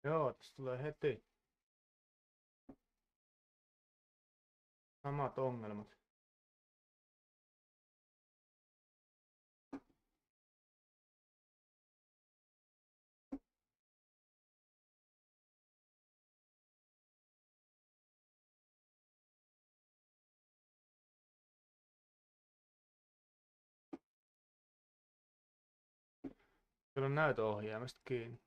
Joo, tässä tulee heti samat ongelmat. Siellä on näytönohjaimesta kiinni.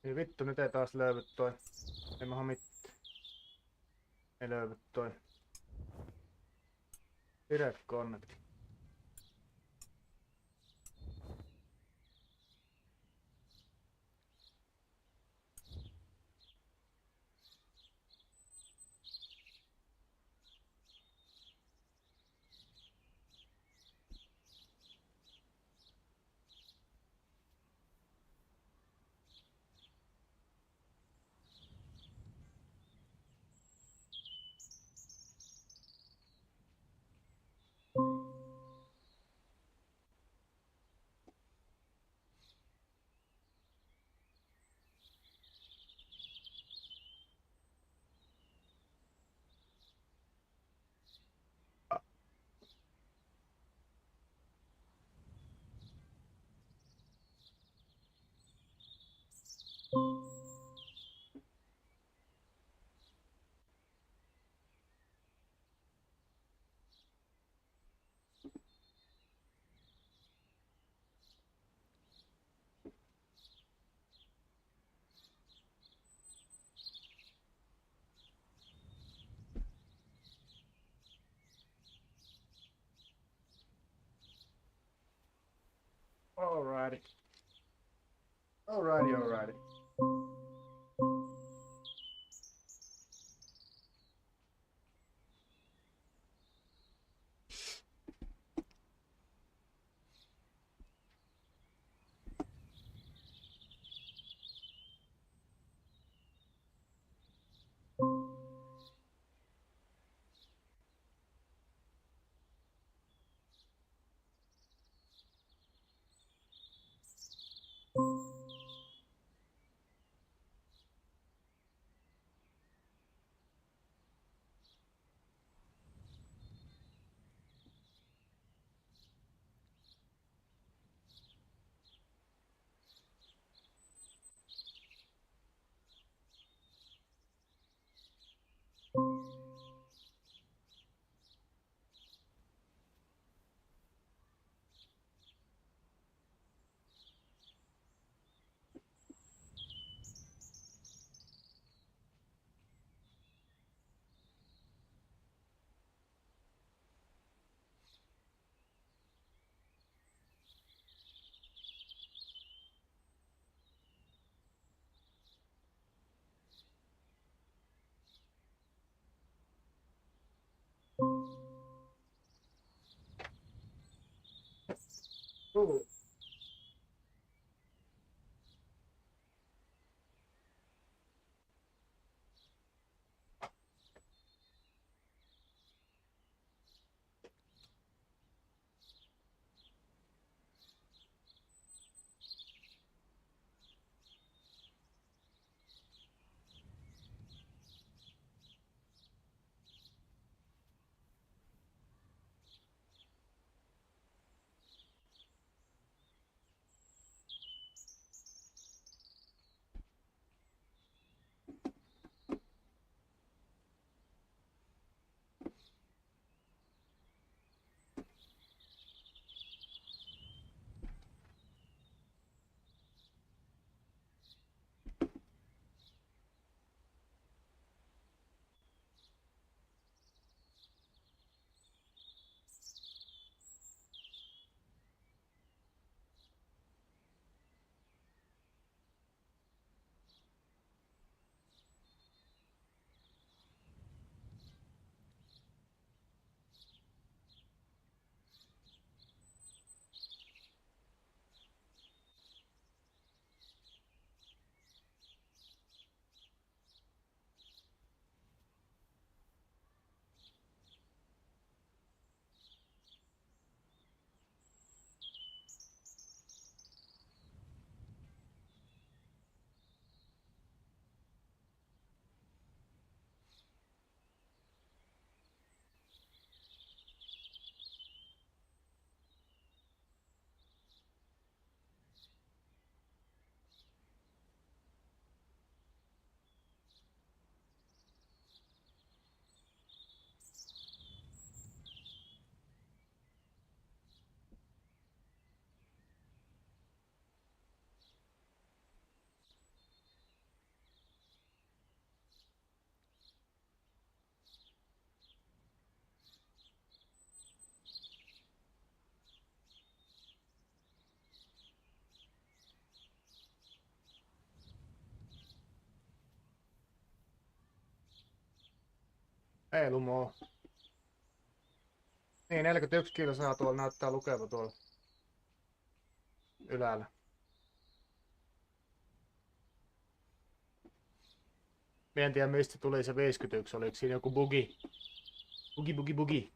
Niin vittu, nyt ei taas löydy toi. Ei maha mitään. Ei löydy toi. Direct connect. Alrighty. Alrighty. Oh. Ei lumo. Niin, 41 kilsaa tuolla näyttää lukeva tuolla ylhäällä. Mä en tiedä mistä tuli se 51, oliko siinä joku bugi? Bugi.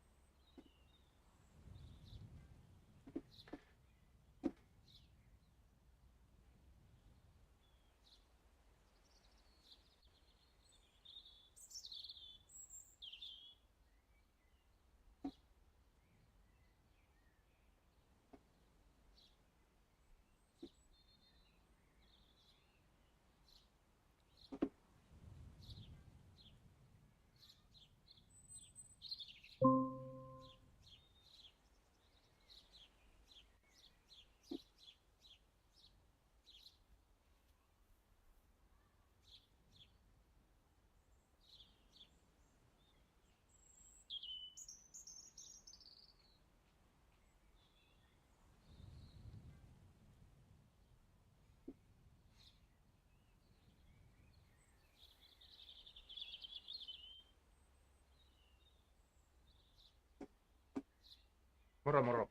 Moro.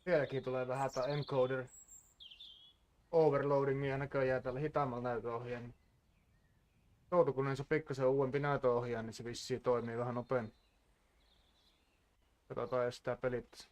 Sielläkin tulee vähän tää encoder overloadingia näköjään tällä hitaammalla näytöohjaan. Toutukuneen se pikkasen uudempi näytöohjaan, niin se vissiin toimii vähän nopeammin. Katsotaan jos tää pelit.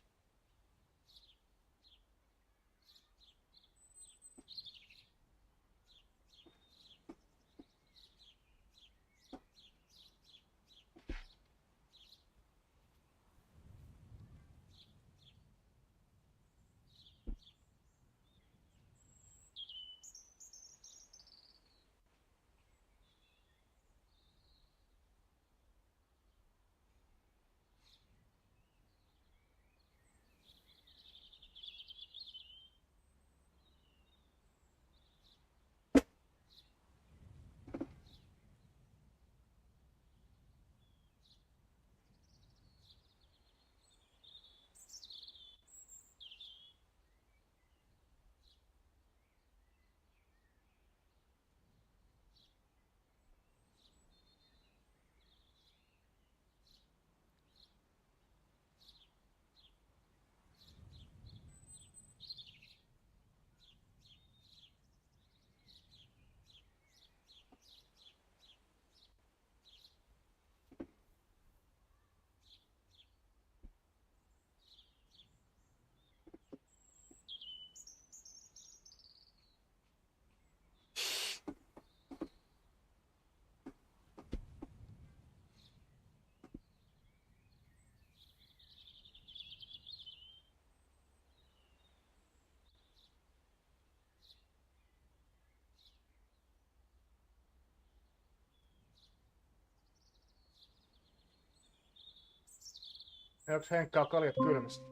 Onks Henkkaa kaljat kylmästä?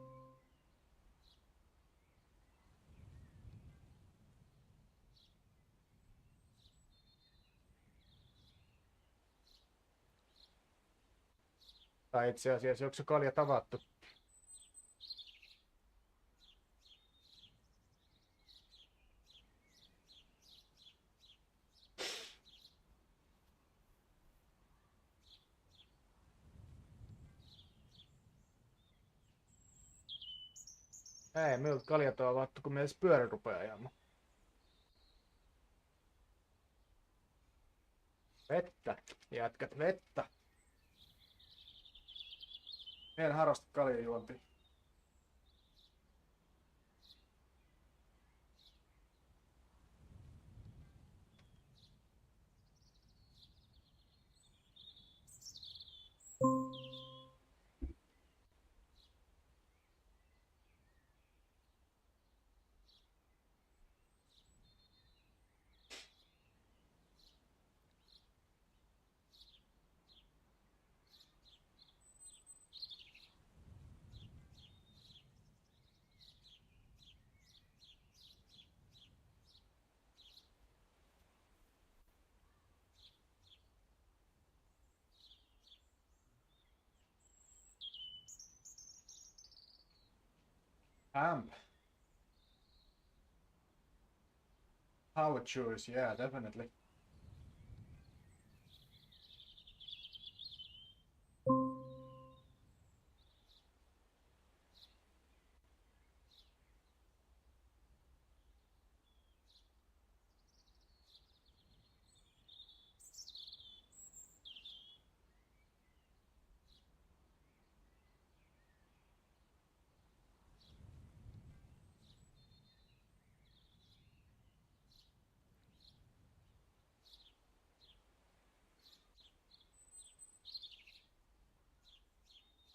Tai itse asiassa, onko se kalja tavattu? Ei, miltä kaljat on avattu, kun meillä pyörä rupeaa ajamaan. Vettä, jätkät, vettä. En harrasta kaljajuontia. Amp. Power choice, yeah, definitely.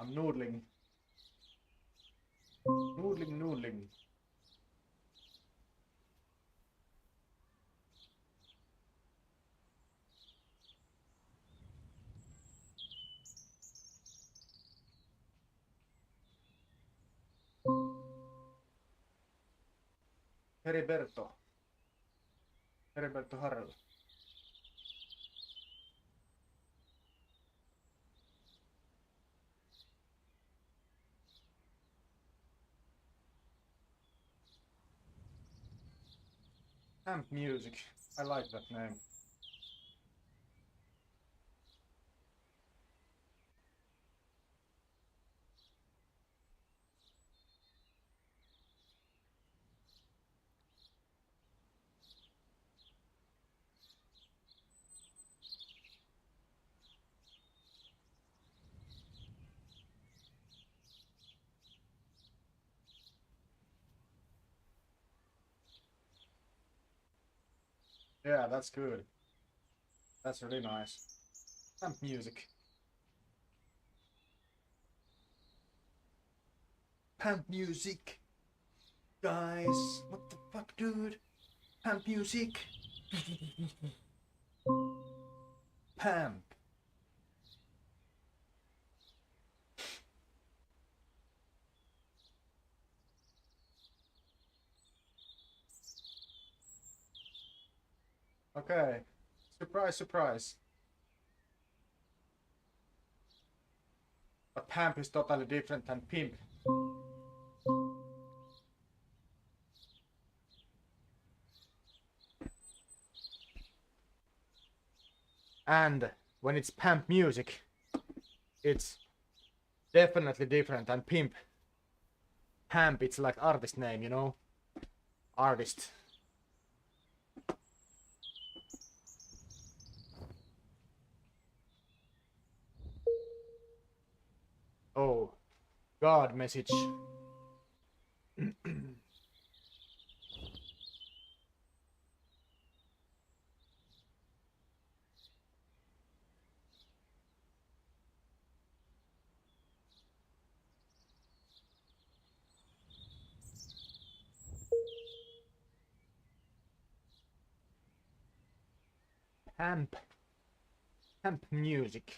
I'm noodling. Noodling. Heriberto Harrella. Amp music. I like that name. Yeah, that's good. That's really nice. Amp music. Amp music. Guys, what the fuck, dude? Amp music. Pamp. Okay. Surprise, surprise. But pamp is totally different than pimp. And when it's pamp music, it's definitely different than pimp. Pamp, it's like artist name, you know? Artist. Oh, God message. Pamp music.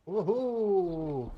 Woohoo!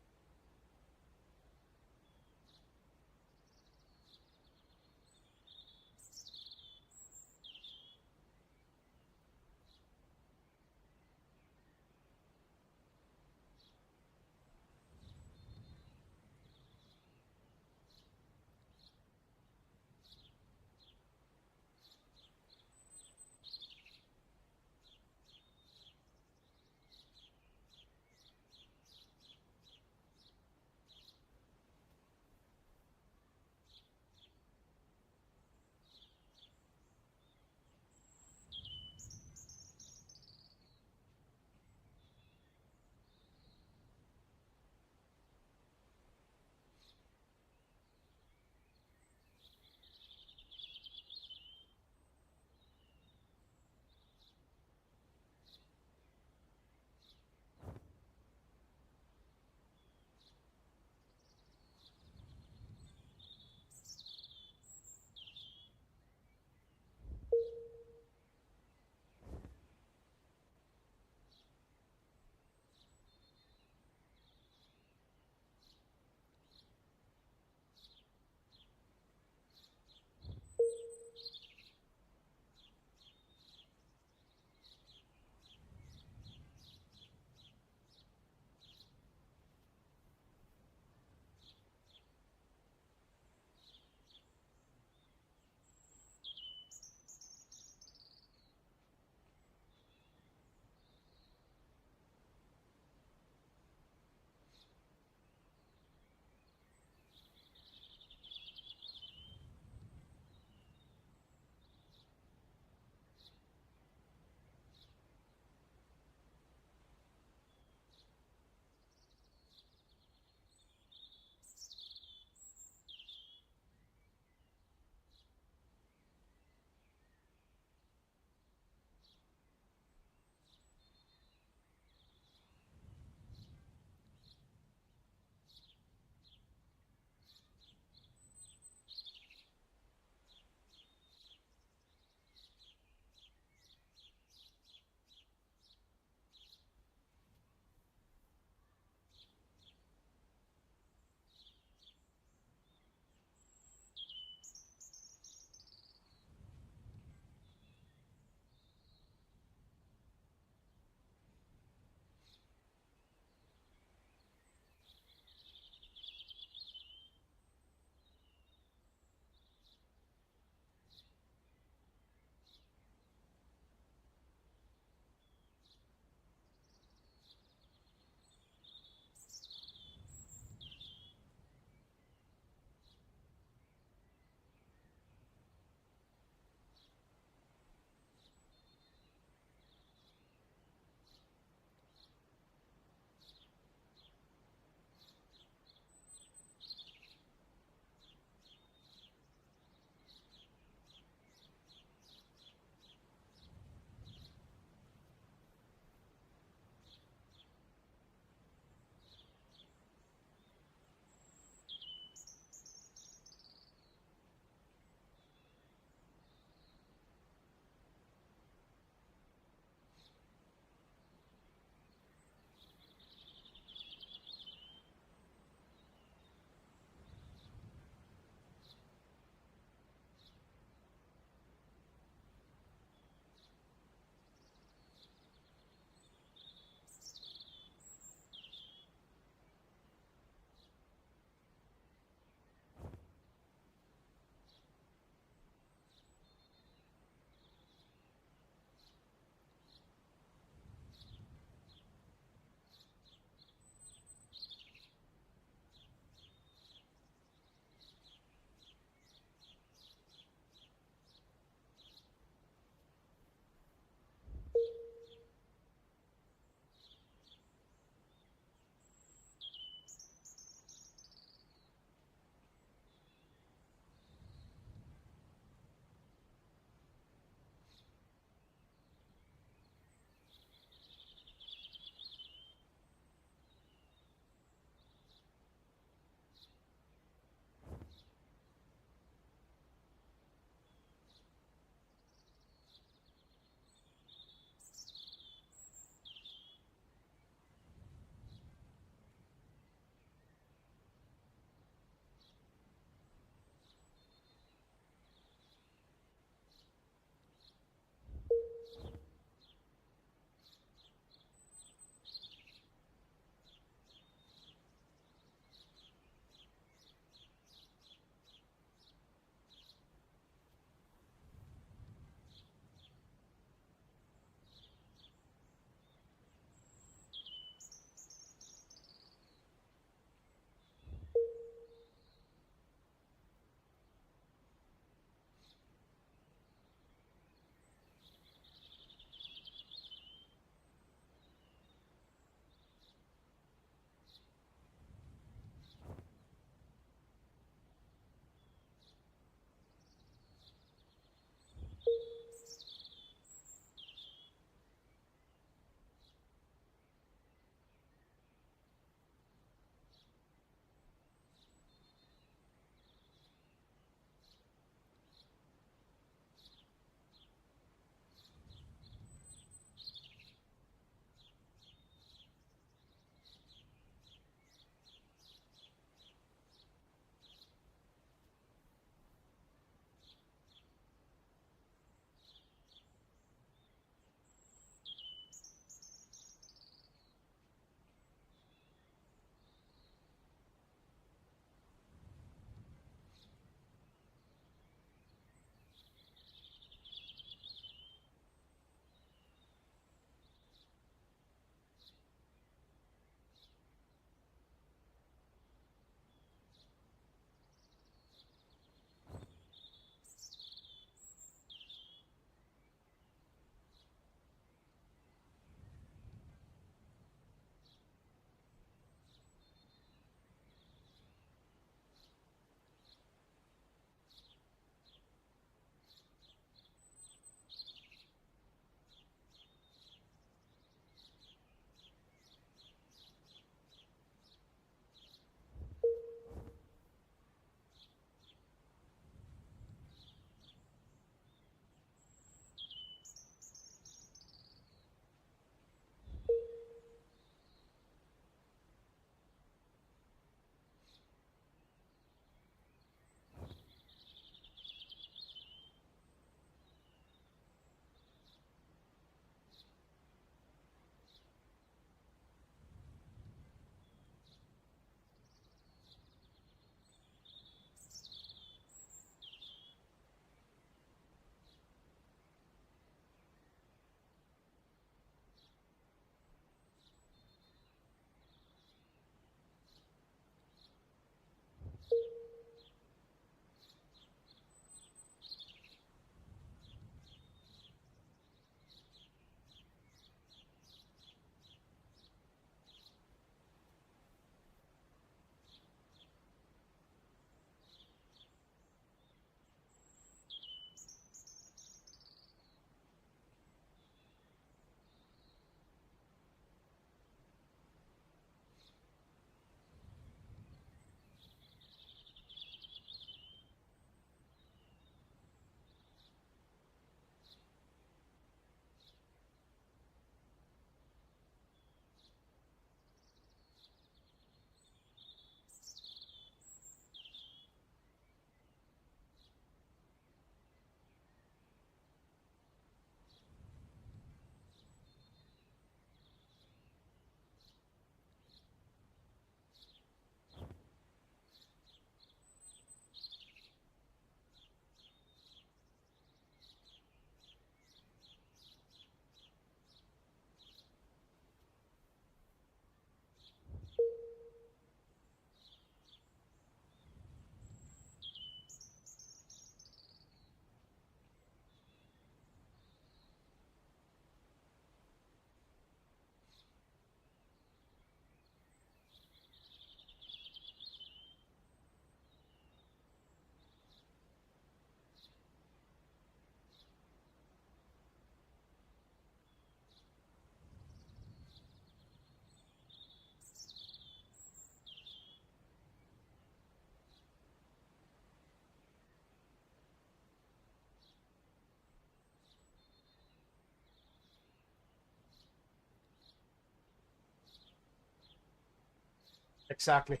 Exactly.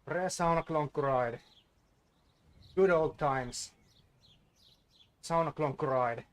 Pre-sauna klonkku ride. Good old times. Sauna klonkku ride.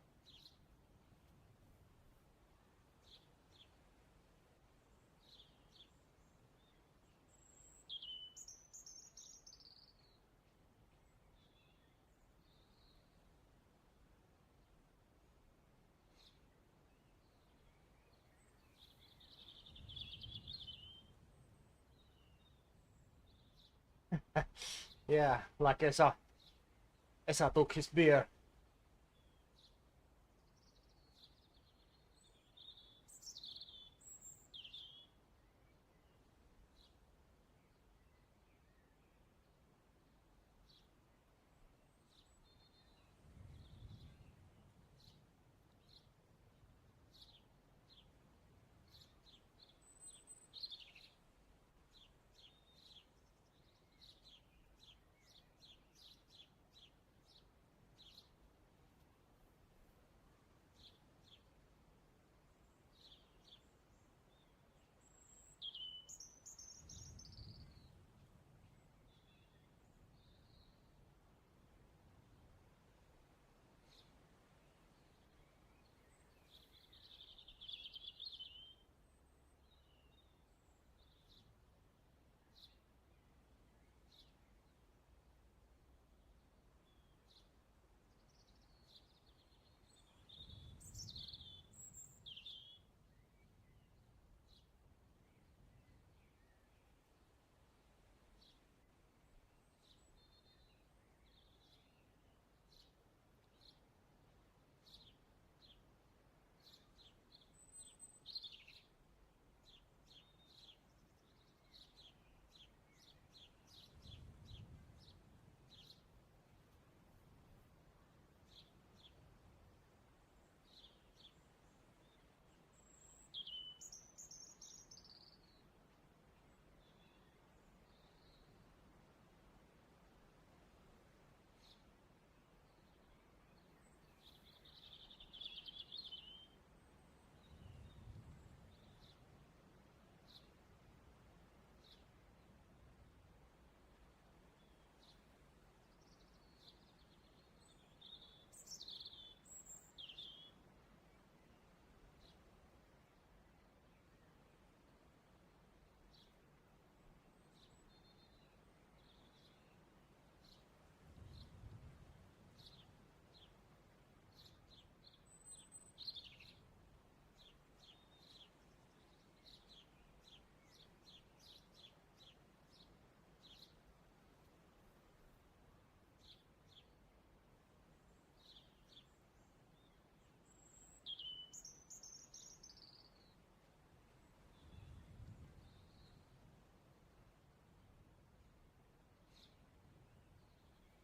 Yeah, like Esa took his beer.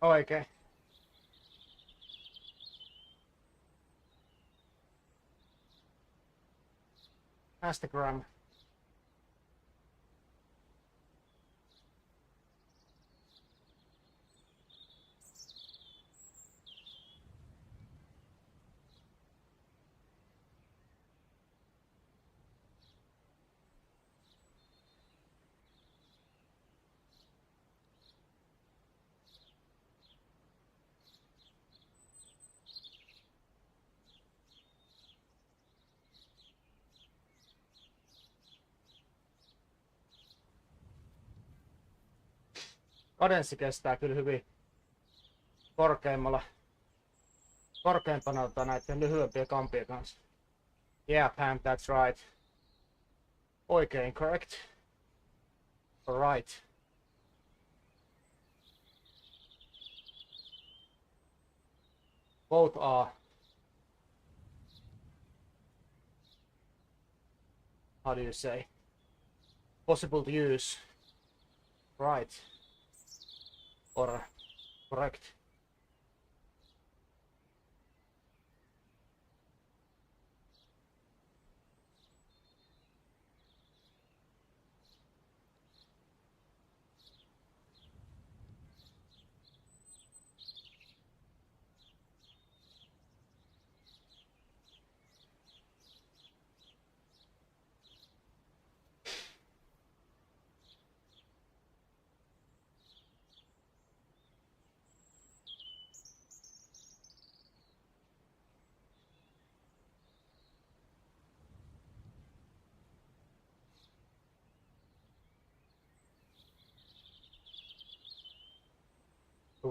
Oikein. Instagram. Kadenssi kestää kyllä hyvin korkeimpana näiden lyhyempien kampien kanssa. Yeah, Pam, that's right. Oikein, correct. Alright. Both are, how do you say, possible to use. Right. Or correct.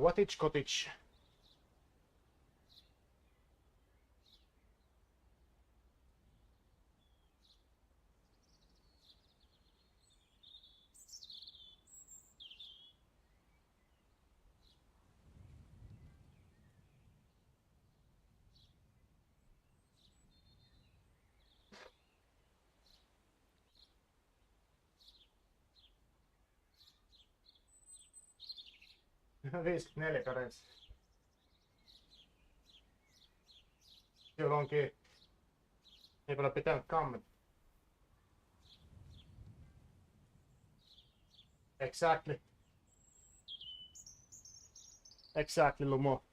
Wattage cottage. Viisikymmentä 54 kadenssi. Siellä onkin. Ei paljon pitänyt kammet. Exactly. Exactly, Lumo.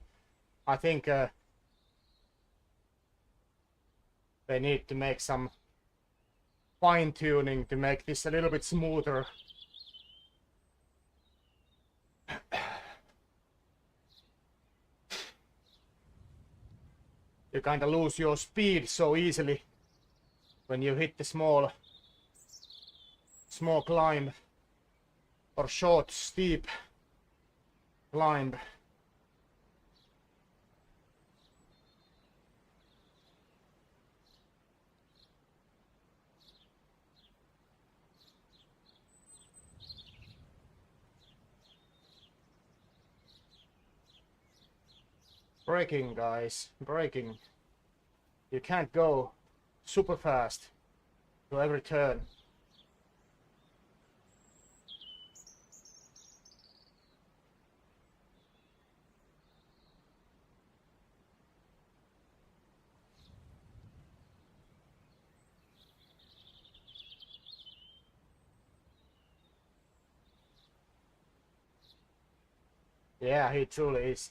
I think they need to make some fine tuning to make this a little bit smoother. You kind of lose your speed so easily when you hit the small climb or short steep climb. Braking, guys, braking. You can't go super fast to every turn. Yeah, he truly is.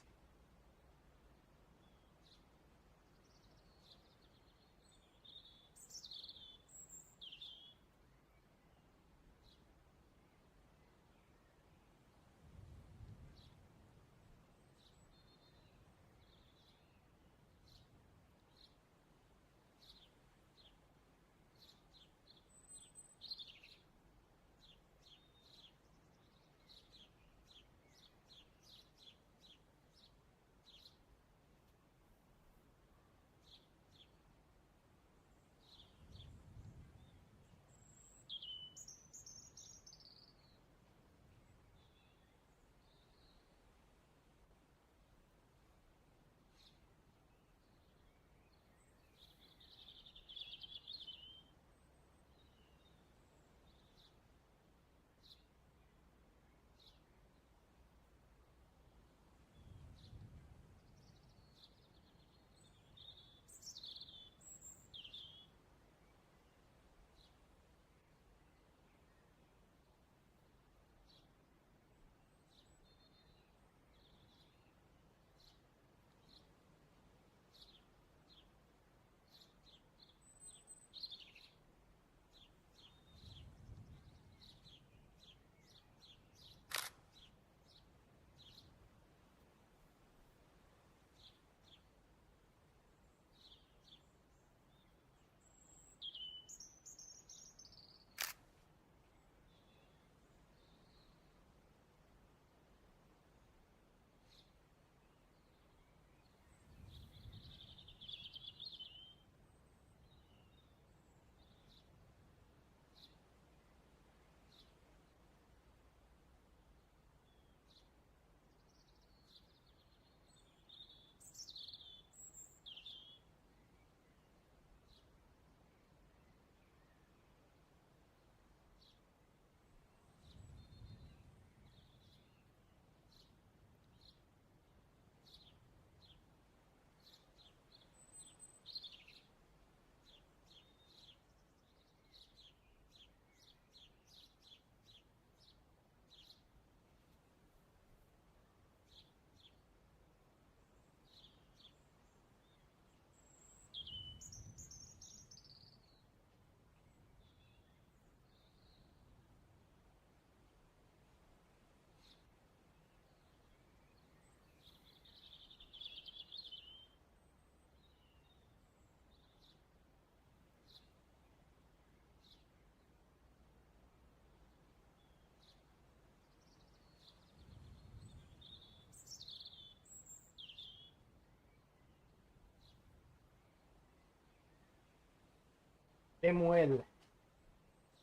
Lemuel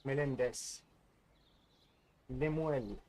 Melendez. Lemuel.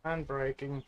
And braking.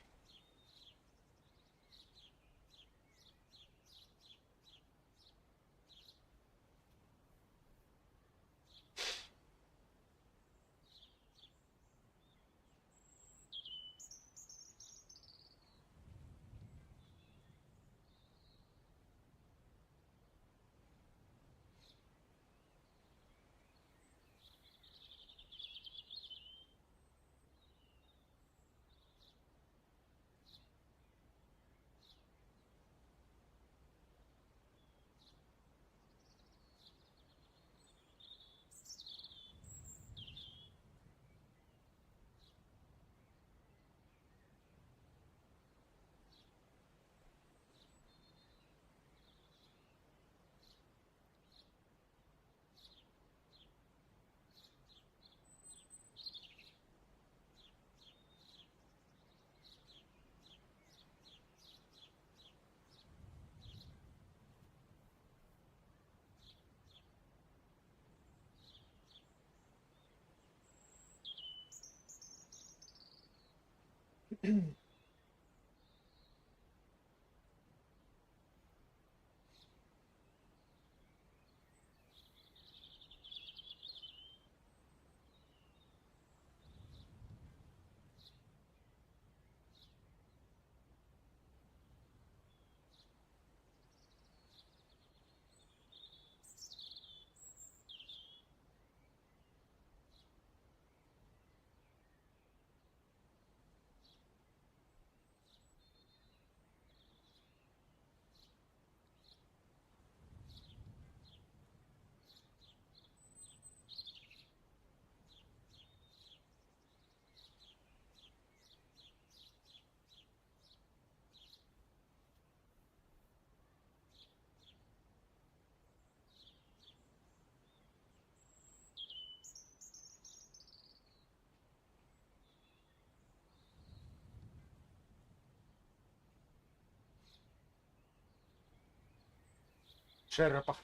Sherpa.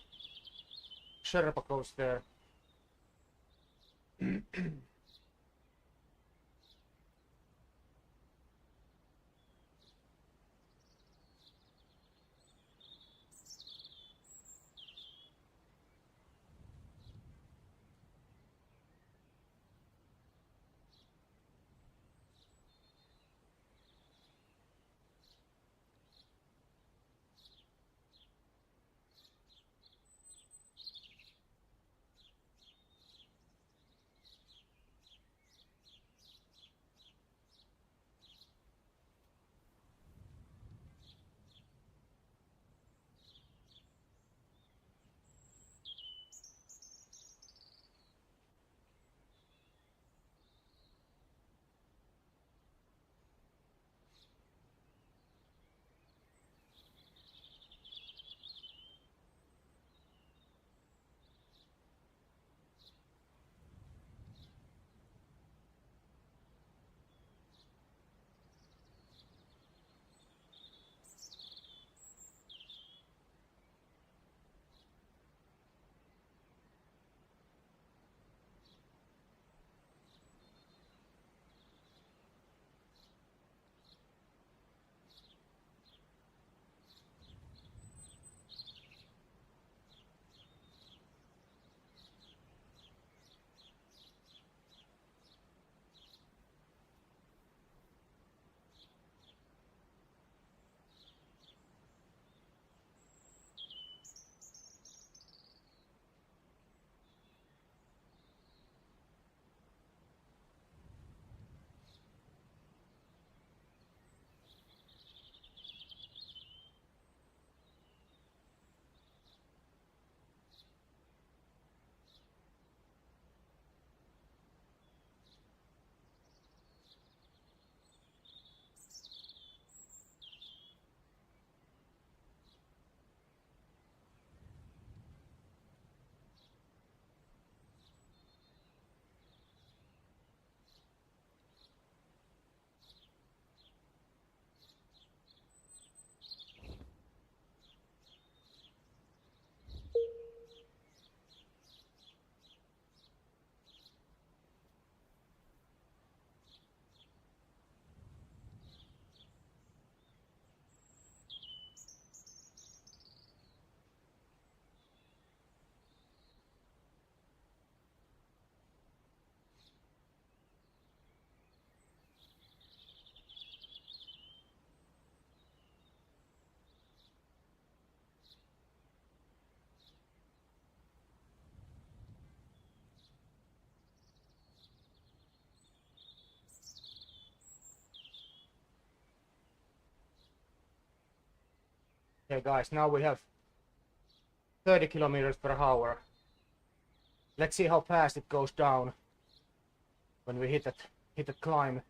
Sherpa goes there. Okay guys, now we have 30 kilometers per hour. Let's see how fast it goes down when we hit that climb.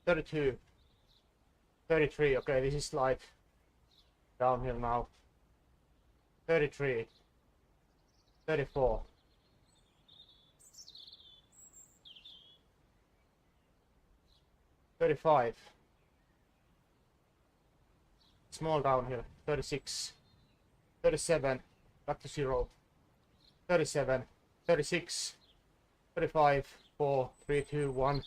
$32, $33. Okay, this is slight downhill now. $33, $34. $35. Small downhill. $36, $37. Back to 0. $37, $36, $35, 4, 3, 2, 1.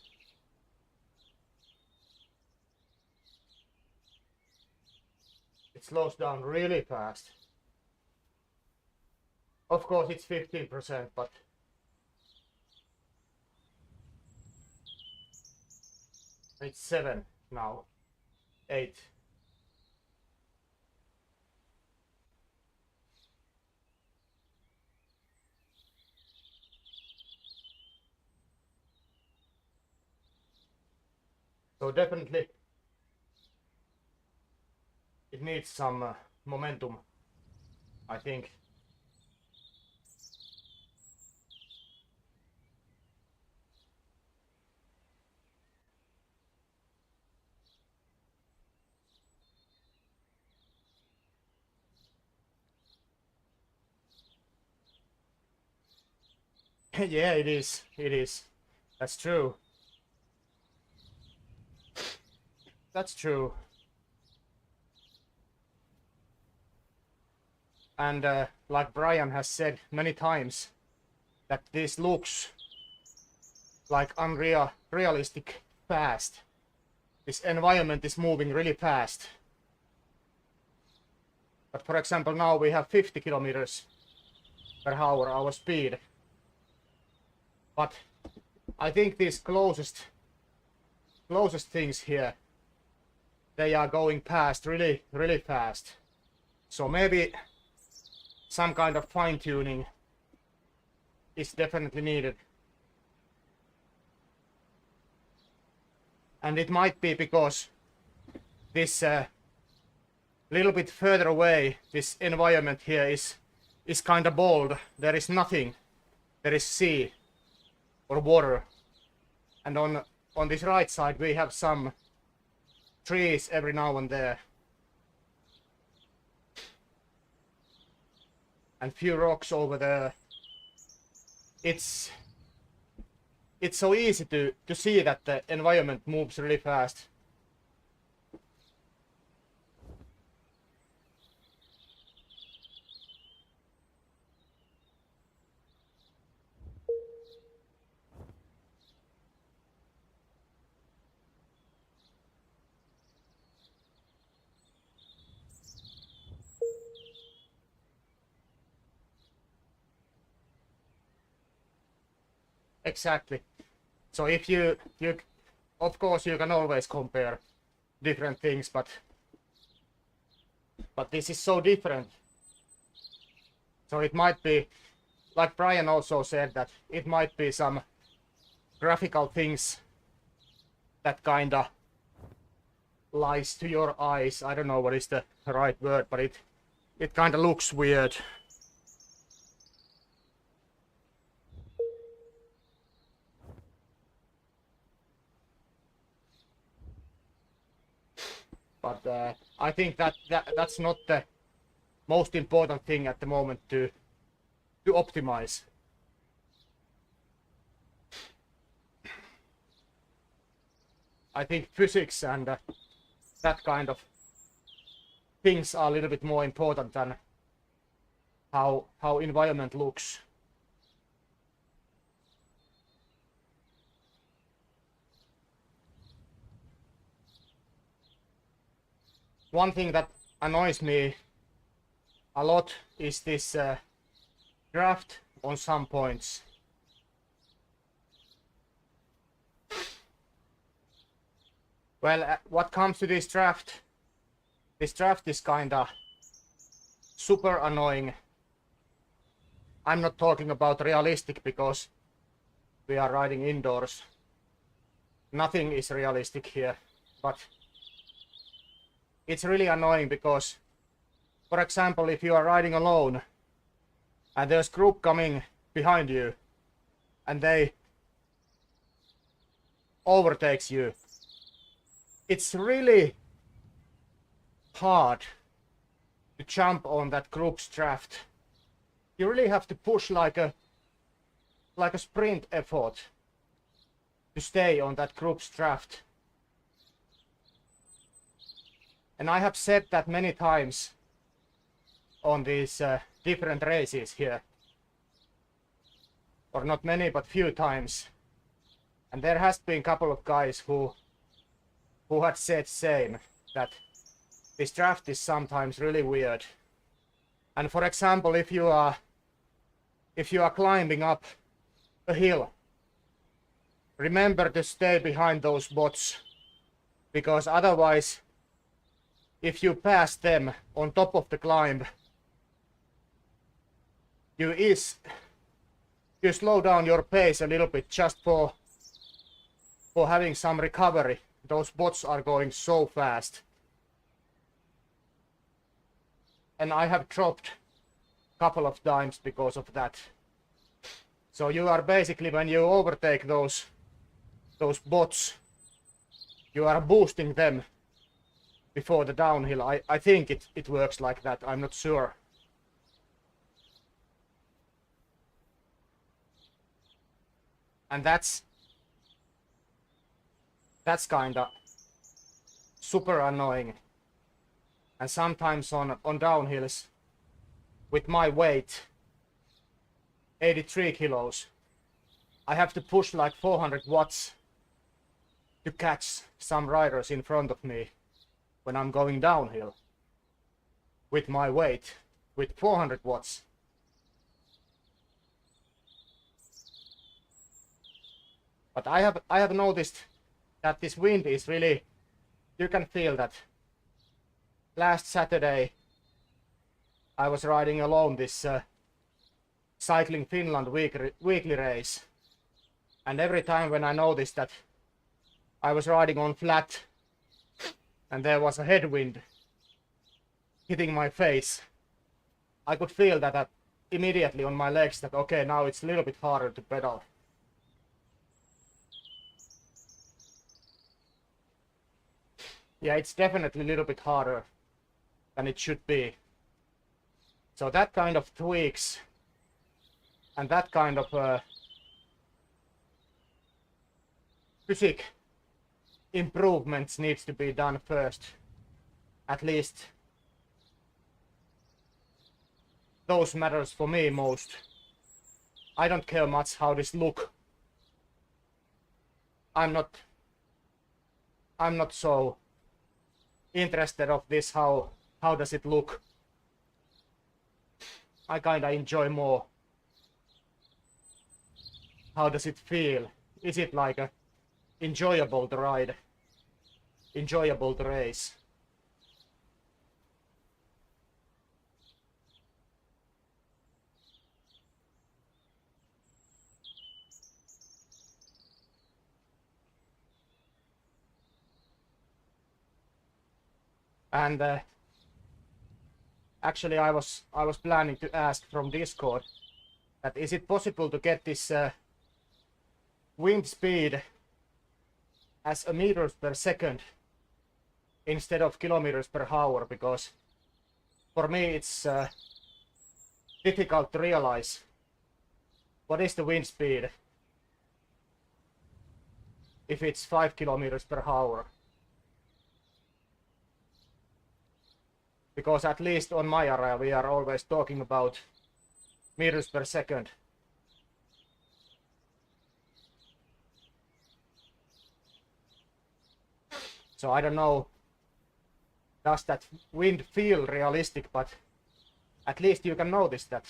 It slows down really fast. Of course it's 15%, but it's 7 now. 8. So definitely it needs some momentum, I think. Yeah, it is. It is. That's true. That's true. And like Brian has said many times, that this looks like realistic fast. This environment is moving really fast. But for example, now we have 50 kilometers per hour our speed. But I think these closest things here, they are going past really fast. So maybe some kind of fine-tuning is definitely needed. And it might be because this little bit further away, this environment here is kind of bold. There is nothing. There is sea or water. And on this right side we have some trees every now and there. And few rocks over there. It's so easy to see that the environment moves really fast. Exactly. So if you of course you can always compare different things, but this is so different. So it might be, like Brian also said, that it might be some graphical things that kinda lies to your eyes. I don't know what is the right word, but it kinda looks weird. But I think that's not the most important thing at the moment to optimize. I think physics and that kind of things are a little bit more important than how environment looks. One thing that annoys me a lot is this draft on some points. Well, what comes to this draft is kinda super annoying. I'm not talking about realistic because we are riding indoors. Nothing is realistic here, but it's really annoying because, for example, if you are riding alone and there's a group coming behind you and they overtakes you, it's really hard to jump on that group's draft. You really have to push like a sprint effort to stay on that group's draft. And I have said that many times on these different races here. Or not many, but few times. And there has been a couple of guys who had said same, that this draft is sometimes really weird. And for example, if you are climbing up a hill, remember to stay behind those bots, because otherwise, if you pass them on top of the climb, you slow down your pace a little bit just for having some recovery. Those bots are going so fast. And I have dropped a couple of times because of that. So you are basically, when you overtake those bots, you are boosting them before the downhill. I think it works like that, I'm not sure. And that's kinda super annoying. And sometimes on downhills with my weight, 83 kilos, I have to push like 400 watts to catch some riders in front of me when I'm going downhill with my weight, with 400 watts. But I have noticed that this wind is really, you can feel that. Last Saturday I was riding alone this Cycling Finland weekly race, and every time when I noticed that I was riding on flat and there was a headwind hitting my face, I could feel that immediately on my legs that okay, now it's a little bit harder to pedal. Yeah, it's definitely a little bit harder than it should be. So that kind of tweaks and that kind of physics improvements needs to be done first. At least those matters for me most. I don't care much how this look. I'm not so interested of this, how does it look. I kinda enjoy more how does it feel. Is it like a enjoyable to ride, enjoyable to race. And actually I was planning to ask from Discord that is it possible to get this wind speed as a meters per second instead of kilometers per hour, because for me it's difficult to realize what is the wind speed if it's 5 kilometers per hour. Because at least on my area we are always talking about meters per second. So I don't know does that wind feel realistic, but at least you can notice that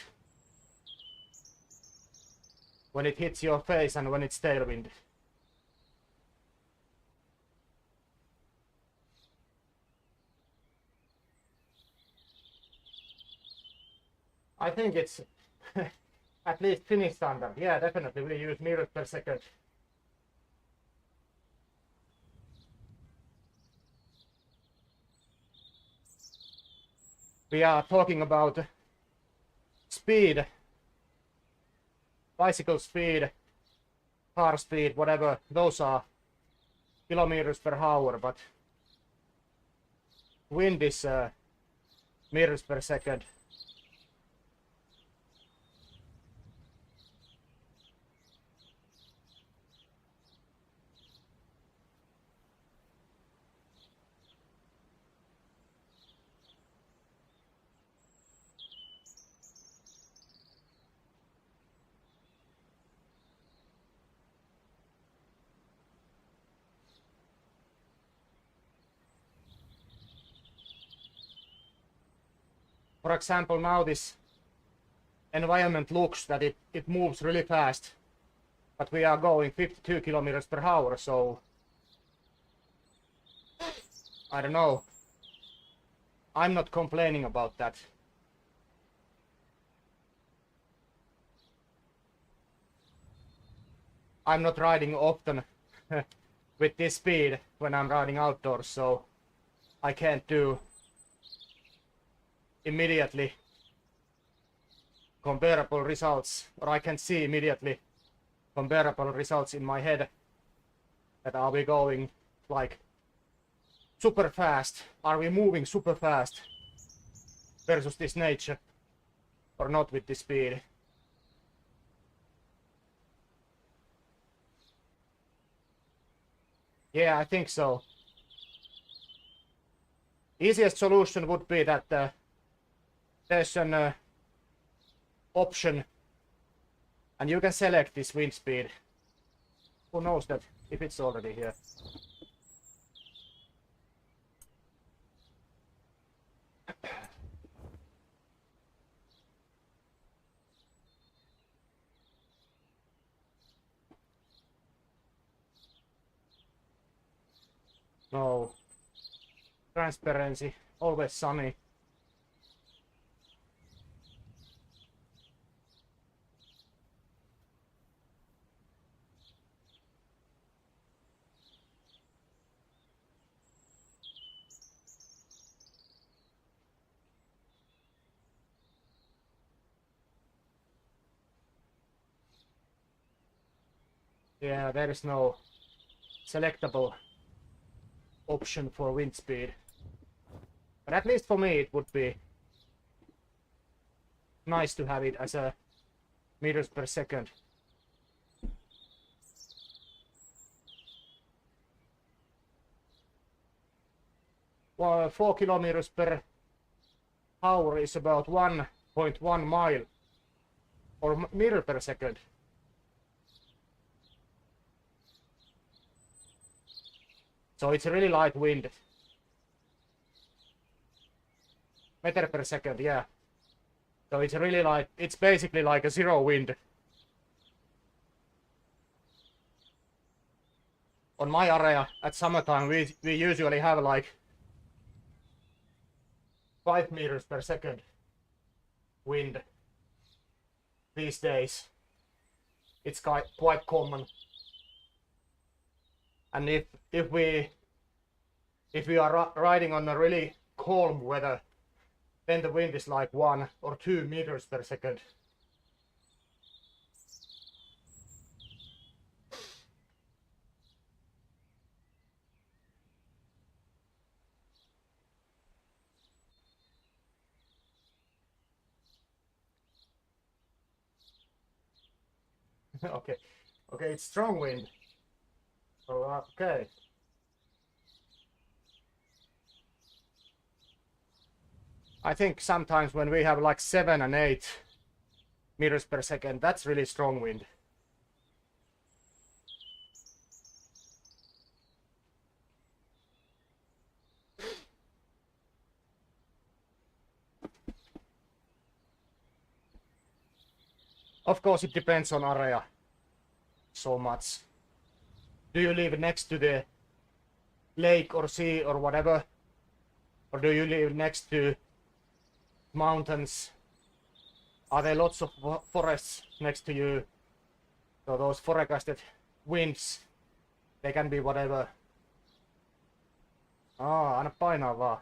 when it hits your face and when it's tailwind. I think it's at least Finnish standard. Yeah, definitely we use meters per second. We are talking about speed, bicycle speed, car speed, whatever, those are kilometers per hour, but wind is meters per second. For example, now this environment looks that it moves really fast, but we are going 52 kilometers per hour, so I don't know. I'm not complaining about that. I'm not riding often with this speed when I'm riding outdoors, so I can't do immediately comparable results, or I can see immediately comparable results in my head. That are we going like super fast? Are we moving super fast versus this nature, or not with this speed? Yeah, I think so. Easiest solution would be that there's an option and you can select this wind speed. Who knows that if it's already here? No. Transparency, always sunny. Yeah, there is no selectable option for wind speed. But at least for me it would be nice to have it as a meters per second. Well, 4 kilometers per hour is about 1.1 mile or meter per second. So it's a really light wind. Meter per second, yeah. So it's really light. It's basically like a zero wind. On my area at summertime we usually have like 5 meters per second wind these days. It's quite common. And if we are riding on a really calm weather, then the wind is like 1 or 2 meters per second. Okay, it's strong wind. So okay. I think sometimes when we have like 7 and 8 meters per second, that's really strong wind. Of course, it depends on area so much. Do you live next to the lake or sea or whatever? Or do you live next to mountains? Are there lots of forests next to you? So those forecasted winds, they can be whatever. Anna painaa vaan.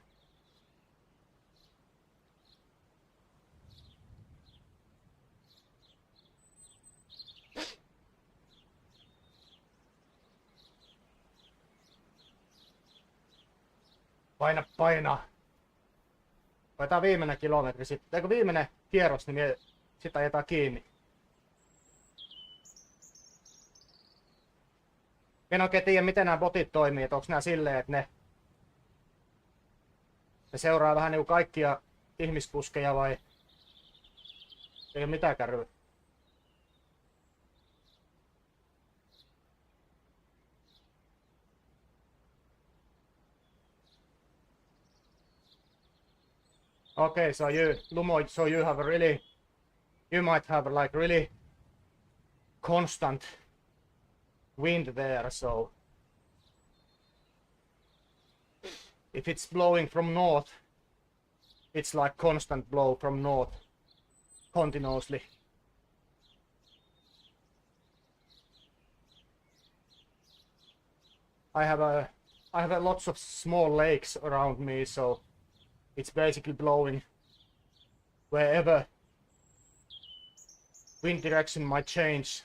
Paina. Otetaan viimeinen kilometri sitten. Eikö viimeinen kierros, niin sitä ajetaan kiinni. En oikein tiedä, miten nämä botit toimii. Että onko nämä silleen, että ne seuraa vähän niinku kaikkia ihmiskuskeja vai ei ole mitään kärryä. Okay, so Lumo, so you have a really, you might have like really constant wind there, so if it's blowing from north, it's like constant blow from north continuously. I have a lots of small lakes around me, so it's basically blowing wherever. Wind direction might change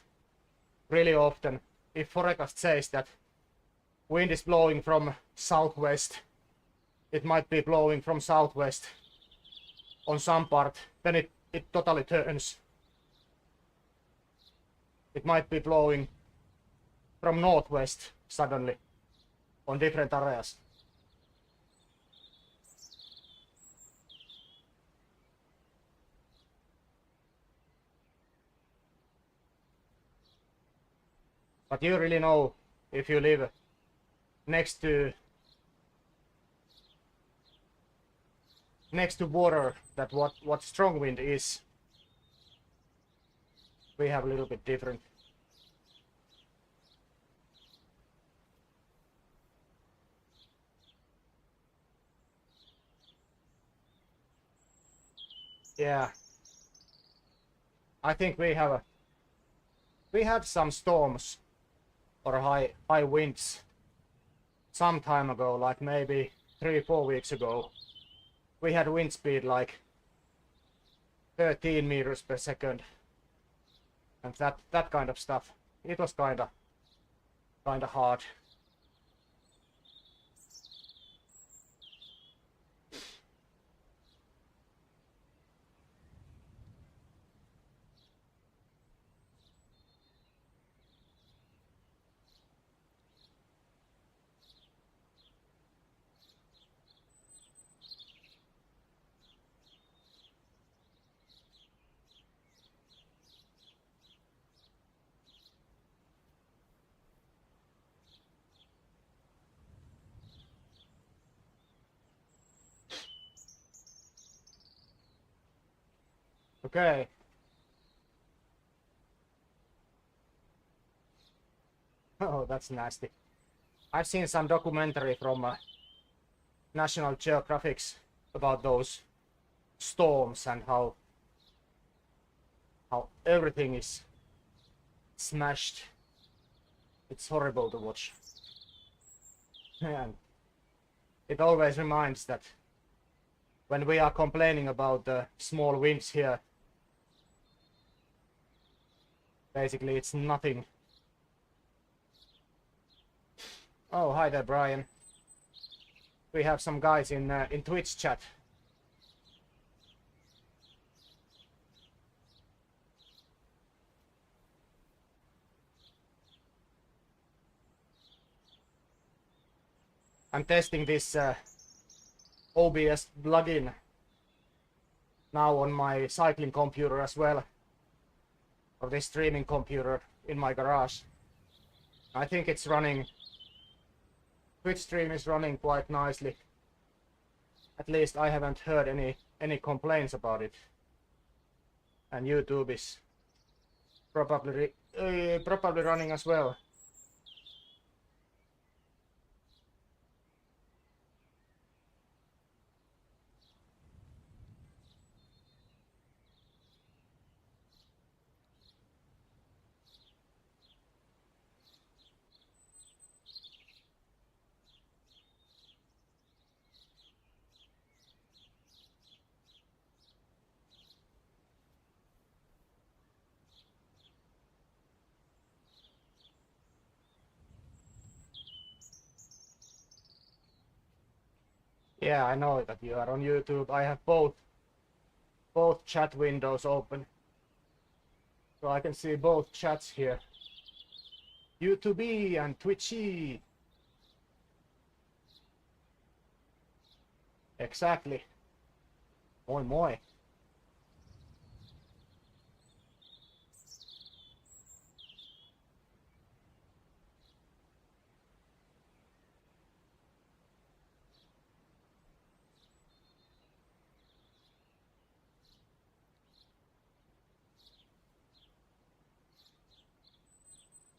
really often. If forecast says that wind is blowing from southwest, it might be blowing from southwest on some part, then it totally turns. It might be blowing from northwest suddenly on different areas. But you really know if you live next to water that what strong wind is. We have a little bit different. Yeah, I think we had some storms or high winds some time ago, like maybe 3-4 weeks ago. We had wind speed like 13 meters per second, and that kind of stuff. It was kinda hard. Okay. Oh, that's nasty. I've seen some documentary from National Geographic about those storms and how everything is smashed. It's horrible to watch. And it always reminds that when we are complaining about the small winds here, basically it's nothing. Oh, hi there, Brian. We have some guys in Twitch chat. I'm testing this OBS plugin now on my cycling computer as well, or this streaming computer in my garage. I think it's running. Twitch stream is running quite nicely. At least I haven't heard any complaints about it. And YouTube is probably running as well. Yeah, I know that you are on YouTube. I have both chat windows open, so I can see both chats here. YouTube and Twitchy. Exactly. Moi moi.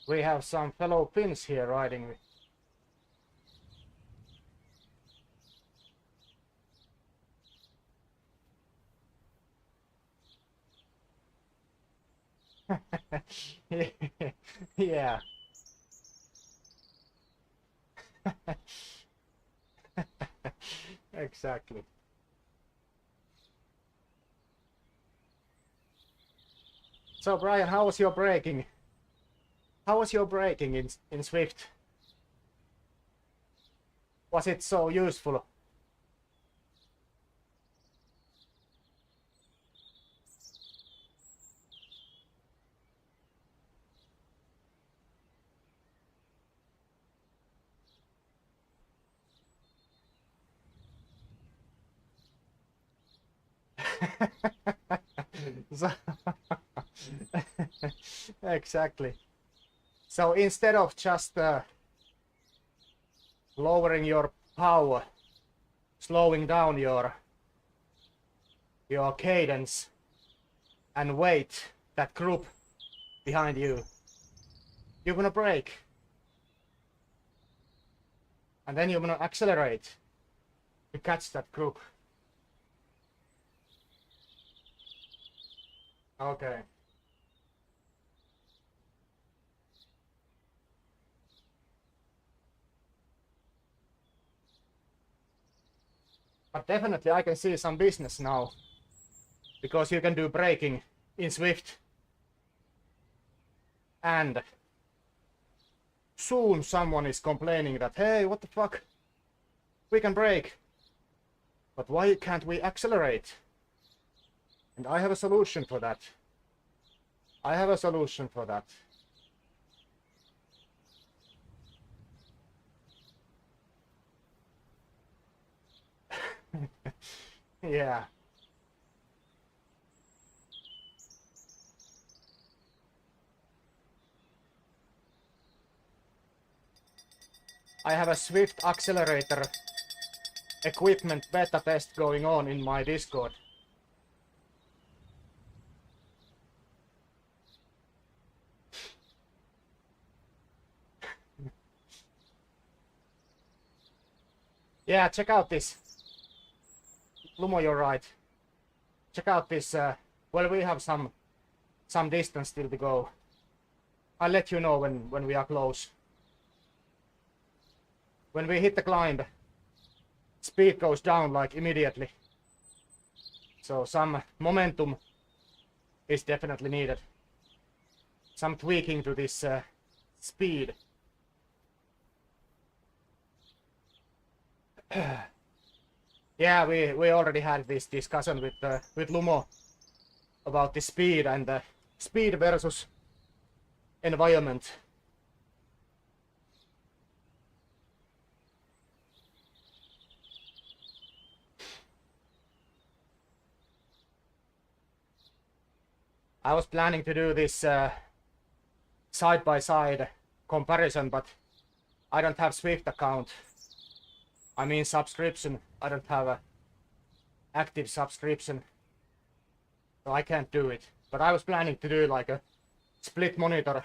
We have some fellow Finns here riding with. Yeah. Exactly. So Brian, how was your braking? How was your braking in Swift? Was it so useful? So exactly. So instead of just lowering your power, slowing down your cadence, and wait that group behind you, you're gonna brake, and then you're gonna accelerate to catch that group. Okay. But definitely I can see some business now, because you can do braking in Swift, and soon someone is complaining that, hey, what the fuck, we can brake, but why can't we accelerate? And I have a solution for that. I have a solution for that. Yeah. I have a Swift accelerator equipment beta test going on in my Discord. Yeah, check out this. Lumo, you're right. Check out this. Well, we have some distance still to go. I'll let you know when we are close. When we hit the climb, speed goes down like immediately. So some momentum is definitely needed. Some tweaking to this speed. Yeah, we already had this discussion with Lumo about the speed and the speed versus environment. I was planning to do this side-by-side comparison, but I don't have Swift account. I mean subscription. I don't have a active subscription, so I can't do it. But I was planning to do like a split monitor,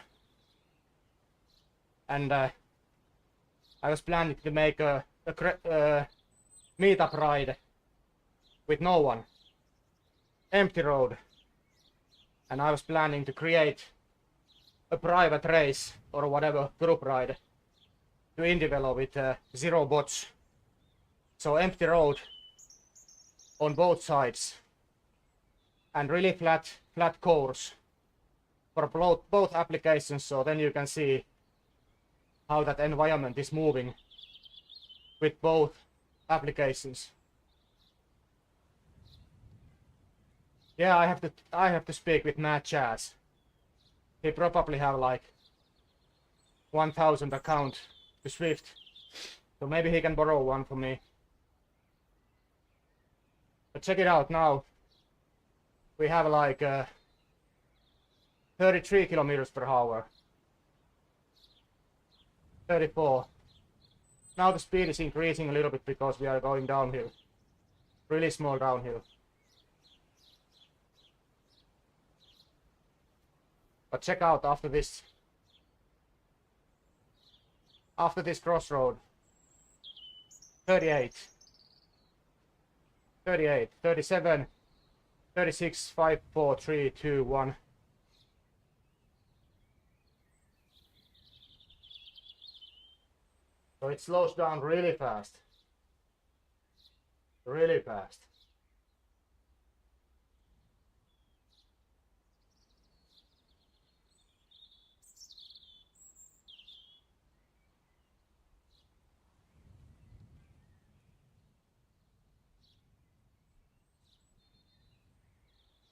and I was planning to make a meetup ride with no one, empty road, and I was planning to create a private race or whatever group ride to IndieVelo with 0 bots, so empty road on both sides and really flat course for both applications, so then you can see how that environment is moving with both applications. Yeah, I have to speak with Matt Chaz. He probably have like 1,000 account to Swift, so maybe he can borrow one from me. But check it out now. We have like 33 kilometers per hour. 34. Now the speed is increasing a little bit because we are going downhill. Really small downhill. But check out after this crossroad. 38. 38, 37, 36, 5, 4, 3, 2, 1. So it slows down really fast. Really fast.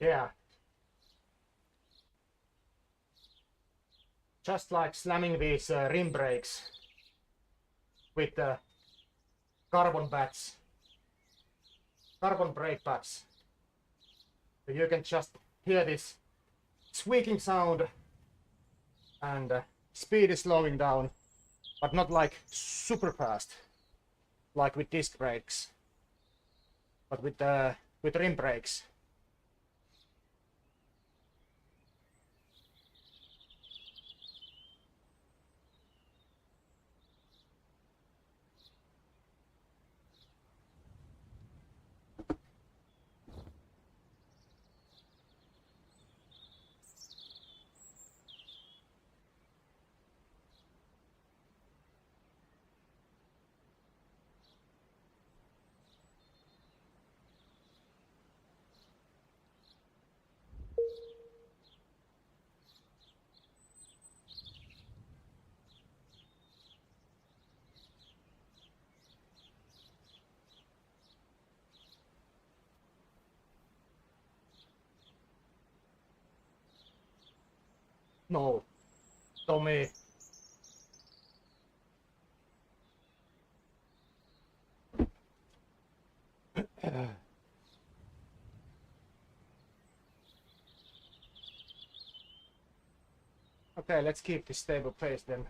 Yeah. Just like slamming these rim brakes with the carbon pads, carbon brake pads. So you can just hear this squeaking sound, and speed is slowing down, but not like super fast, like with disc brakes, but with rim brakes. No, Tommy. Okay, let's keep this stable pace then.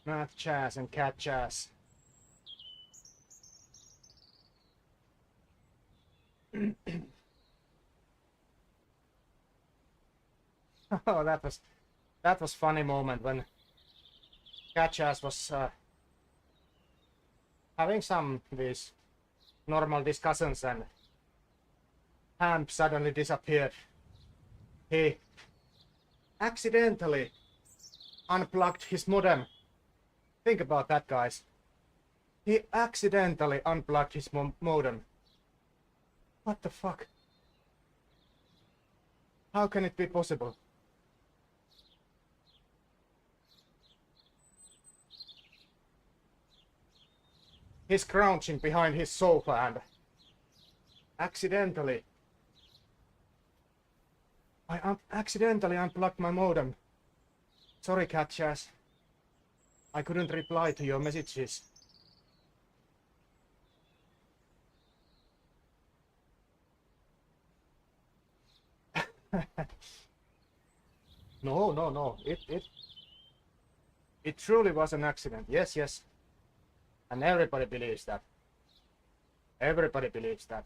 Math Chaz and Cat Chaz. Oh, that was funny moment when Cat Chaz was having some these normal discussions and Hamp suddenly disappeared. He accidentally unplugged his modem. Think about that, guys. He accidentally unplugged his modem. What the fuck? How can it be possible? he's crouching behind his sofa and accidentally I accidentally unplugged my modem. Sorry, Catchas. I couldn't reply to your messages. No. It truly was an accident. Yes. And everybody believes that. Everybody believes that.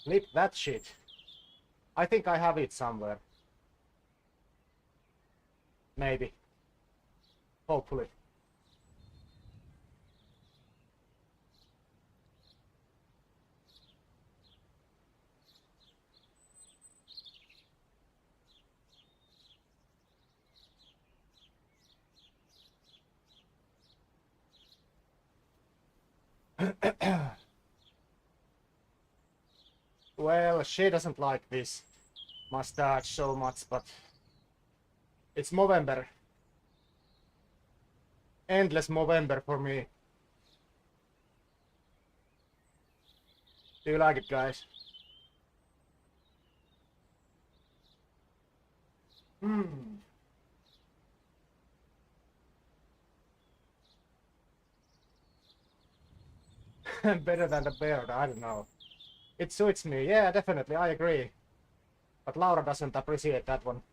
Flip that shit. I think I have it somewhere. Maybe. Hopefully. Well, she doesn't like this mustache so much, but it's Movember. Endless Movember for me. Do you like it, guys? Better than the beard, I don't know. It suits me, yeah, definitely, I agree. But Laura doesn't appreciate that one.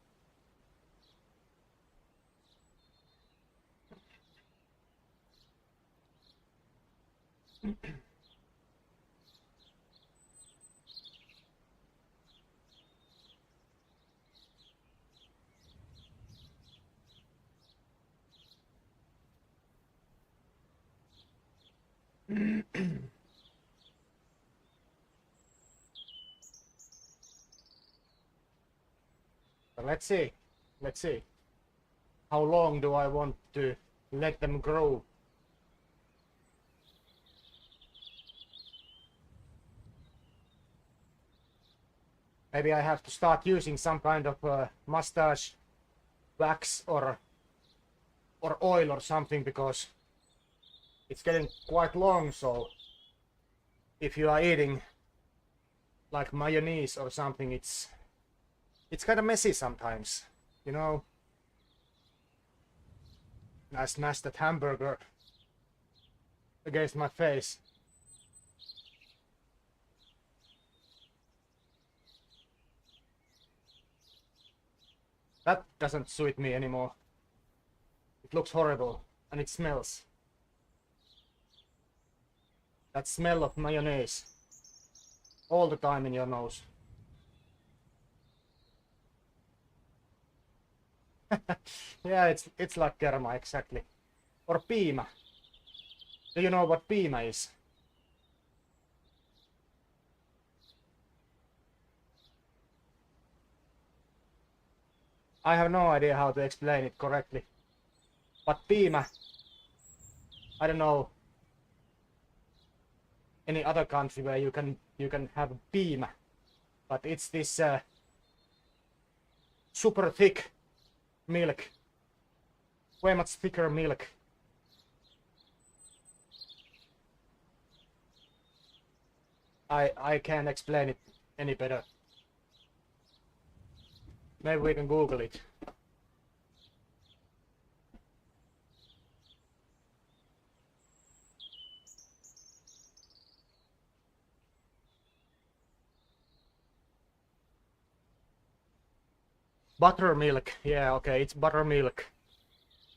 But let's see. How long do I want to let them grow? Maybe I have to start using some kind of mustache wax or oil or something, because it's getting quite long. So if you are eating like mayonnaise or something, it's kind of messy sometimes, you know. I smashed that hamburger against my face. That doesn't suit me anymore. It looks horrible and it smells. That smell of mayonnaise all the time in your nose. Yeah, it's like kerma, exactly. Or piimä. Do you know what piimä is? I have no idea how to explain it correctly. But piimä, I don't know any other country where you can have piimä, but it's this super thick milk, way much thicker milk. I can't explain it any better. Maybe we can Google it. Buttermilk, yeah, okay, it's buttermilk.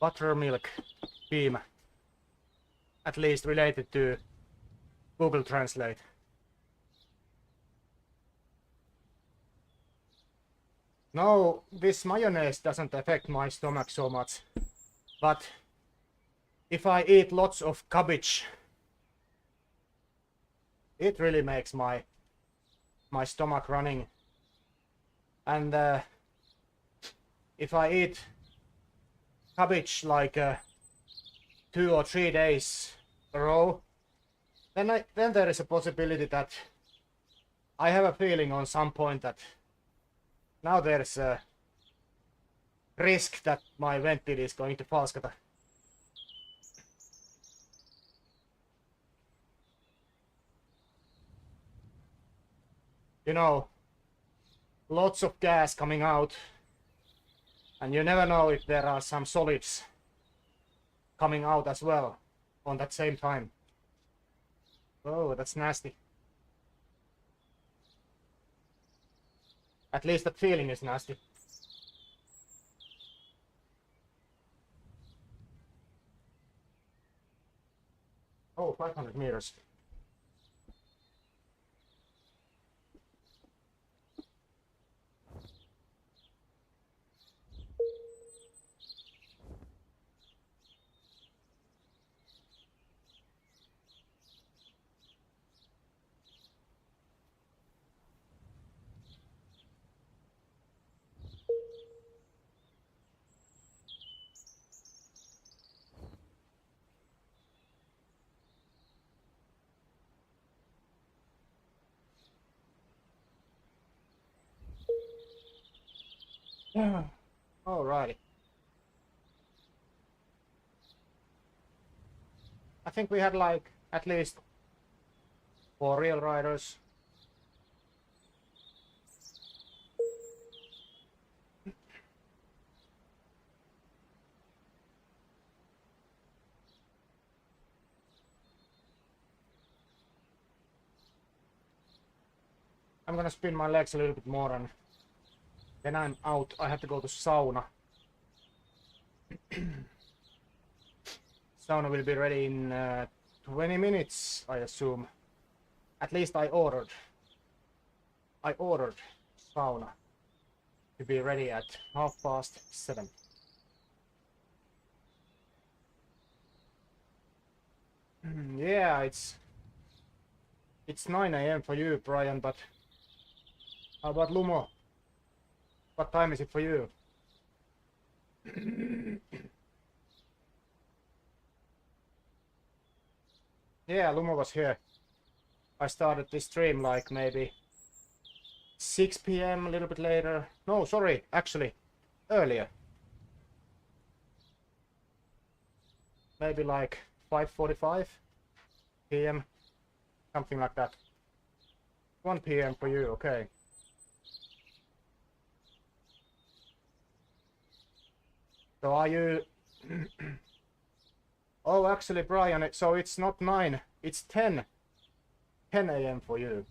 Buttermilk, piimä. At least related to Google Translate. No, this mayonnaise doesn't affect my stomach so much. But if I eat lots of cabbage, it really makes my stomach running. And if I eat cabbage like 2 or 3 days a row, then there is a possibility that I have a feeling on some point that now there's risk that my ventil is going to falskata. You know, lots of gas coming out, and you never know if there are some solids coming out as well on that same time. Oh, that's nasty. At least that feeling is nasty. Oh, 500 meters. Alrighty. I think we had like at least 4 real riders. I'm gonna spin my legs a little bit more and then I'm out. I have to go to sauna. Sauna will be ready in 20 minutes, I assume. At least I ordered sauna to be ready at 7:30. Yeah, it's 9 AM for you, Brian, but how about Lumo? What time is it for you? Yeah, Lumo was here. I started this stream like maybe 6 PM, a little bit later. No, sorry, actually, earlier. Maybe like 5:45 PM, something like that. 1 PM for you, okay. So are you... Oh, actually, Brian, so it's not 9, it's 10 AM for you.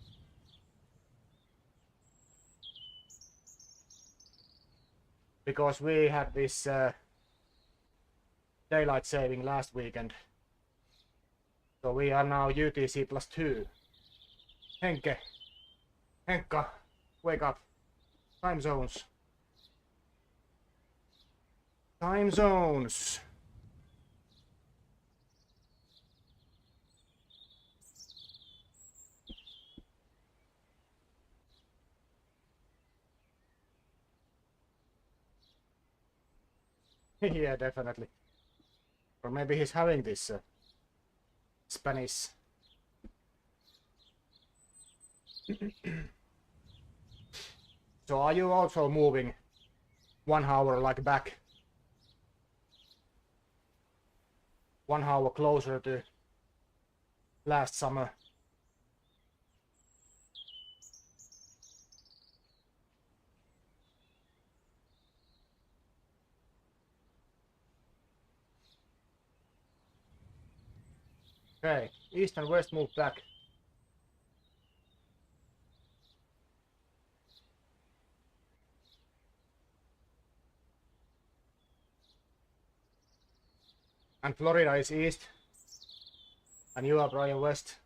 Because we had this daylight saving last weekend. So we are now UTC +2. Henkka, wake up. Time zones. Time zones. Yeah, definitely. Or maybe he's having this Spanish. So are you also moving 1 hour like back? 1 hour closer to last summer? Okay, east and west move back. And Florida is east. And you are Brian west.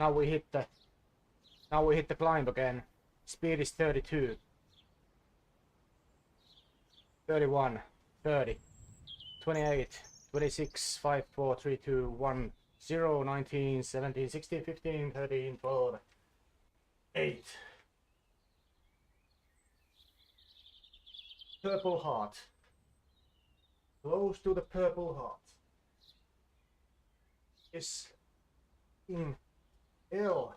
Now we hit the climb again. Speed is 32. 31, 30, 28, 26, 5, 4, 3, 2, 1, 0, 19, 17, 16, 15, 13, 12, 8. Purple heart. Close to the purple heart. Is in L.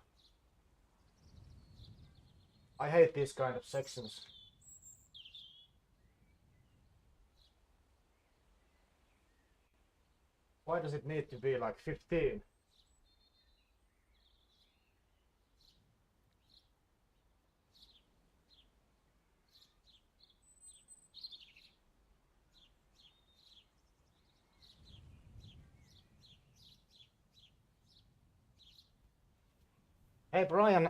I hate these kind of sections. Why does it need to be like 15? Hey Brian,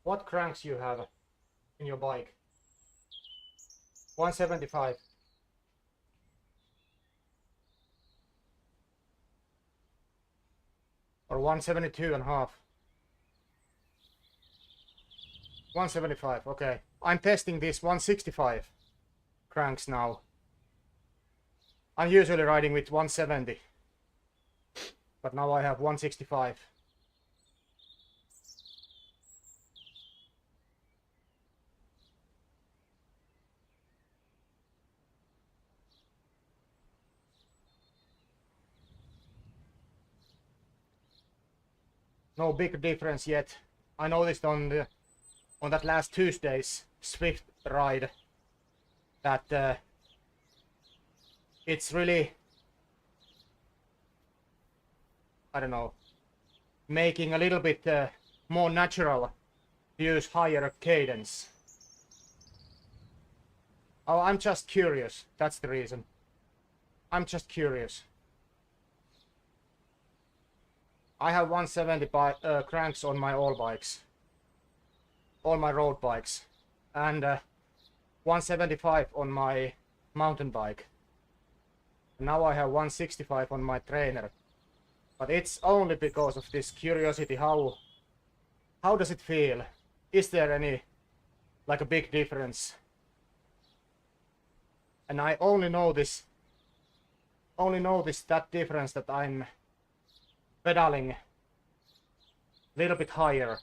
what cranks you have in your bike? 175. Or 172 and a half. 175, okay. I'm testing this 165 cranks now. I'm usually riding with 170. But now I have 165. No big difference yet. I noticed on that last Tuesday's Swift ride that it's really, I don't know, making a little bit more natural to use higher cadence. Oh, I'm just curious. That's the reason. I'm just curious. I have 170 cranks on my all bikes. All my road bikes. And 175 on my mountain bike. Now I have 165 on my trainer. But it's only because of this curiosity. How does it feel? Is there any like a big difference? And I only notice that difference that I'm pedaling a little bit higher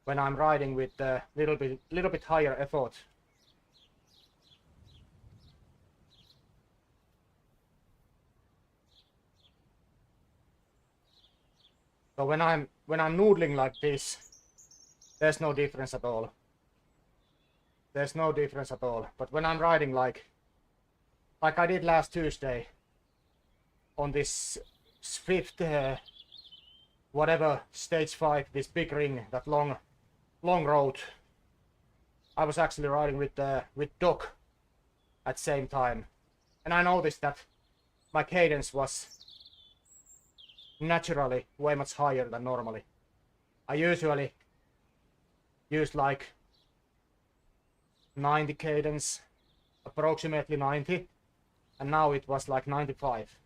when I'm riding with a little bit higher effort. So when I'm noodling like this, there's no difference at all. There's no difference at all. But when I'm riding like I did last Tuesday on this Swift whatever stage 5, this big ring, that long road, I was actually riding with Doc at the same time, and I noticed that my cadence was naturally way much higher than normally. I usually use like 90 cadence, approximately 90, and now it was like 95.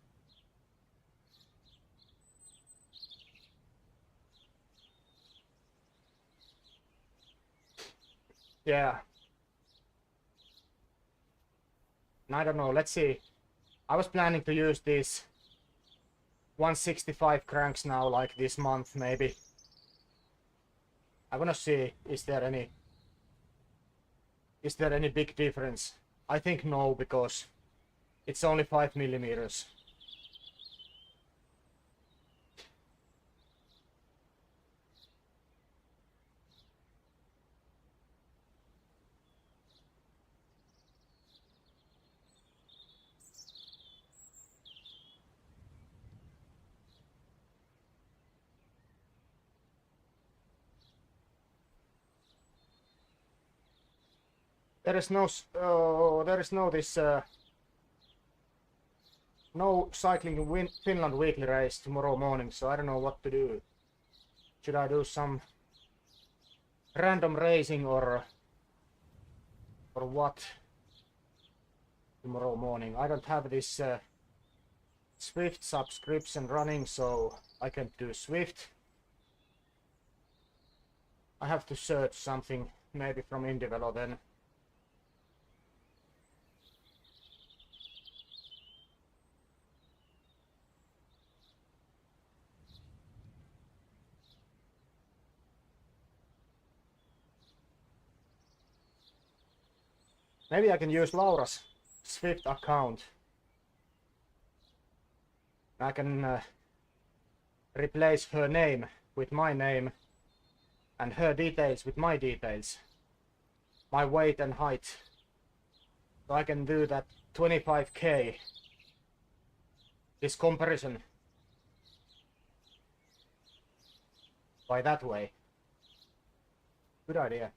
Yeah. And I don't know, let's see. I was planning to use these 165 cranks now, like this month maybe. I wanna see, is there any big difference? I think no, because it's only 5 millimeters. There is no this no cycling in Finland weekly race tomorrow morning, so I don't know what to do. Should I do some random racing or what tomorrow morning? I don't have this Swift subscription running, so I can't do Swift. I have to search something maybe from IndieVelo then. Maybe I can use Laura's Swift account. I can replace her name with my name and her details with my details. My weight and height. So I can do that 25k. This comparison. By that way. Good idea.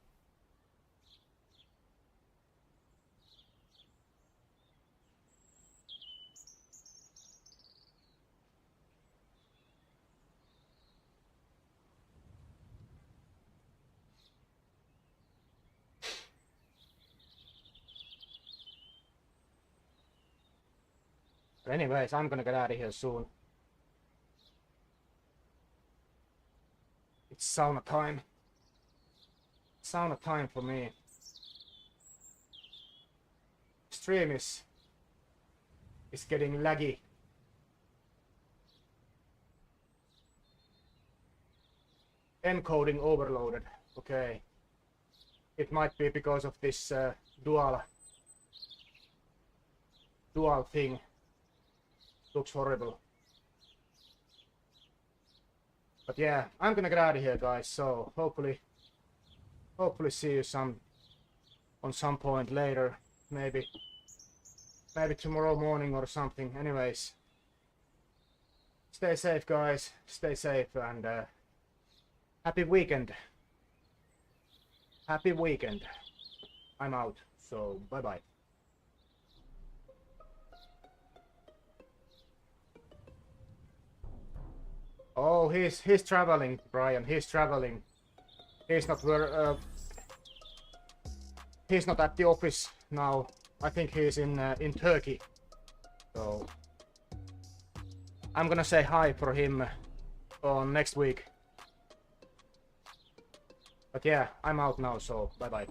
But anyways, I'm gonna get out of here soon. It's sauna time. Sauna time for me. Stream is getting laggy. Encoding overloaded. Okay. It might be because of this dual thing. Looks horrible. But yeah, I'm gonna get out of here, guys. So hopefully see you on some point later. Maybe tomorrow morning or something. Anyways, stay safe, guys. Stay safe and happy weekend. Happy weekend. I'm out. So bye bye. Oh, he's traveling, Brian. He's traveling. He's not he's not at the office now. I think he's in Turkey. So I'm gonna say hi for him on next week. But yeah, I'm out now, so bye bye.